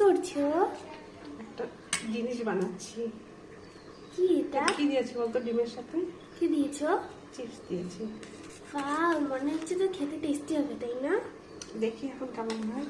করছো? একটা জিনিস বানাচ্ছি। কি এটা? কি দিয়েছি বলতো ডিমের সাথে? কি দিয়েছো? চিপস দিয়েছি। ওয়াও, মনে হচ্ছে তো খেতে টেস্টি হবে, তাই না? দেখি এখন কেমন হয়।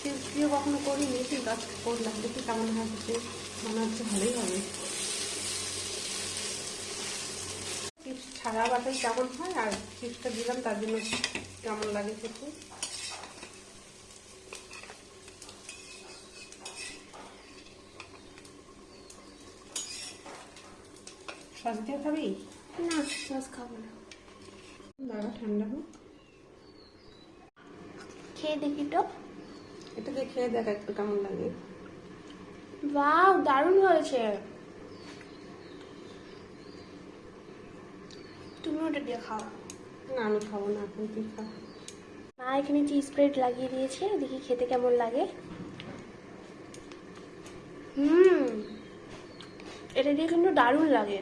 চিপস দিয়ে কখনো করিনি, কিন্তু আজকে করলাম, দেখি কেমন হয়। মনে হচ্ছে ভালোই হবে। চিপস ছাড়া বাটাই কেমন হয়, আর চিপসটা দিলাম তার জন্য কেমন লাগে খেতে। সস দিয়ে খাবি? না, সস খাবো না। দাঁড়া ঠান্ডা হোক। খেয়ে দেখি তো। এটাকে খেয়ে দেখ একটু কেমন লাগে। ওয়াও, দারুণ হয়েছে। তুমি ওটা দিয়ে খাও। না আমি খাবো না, এখন তুই খা। মা এখানে চিজ স্প্রেড লাগিয়ে দিয়েছে, দেখি খেতে কেমন লাগে। এটা দিয়ে কিন্তু দারুণ লাগে।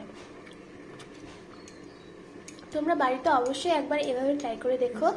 তোমরা বাড়িতে অবশ্যই একবার এভাবে ট্রাই করে দেখো।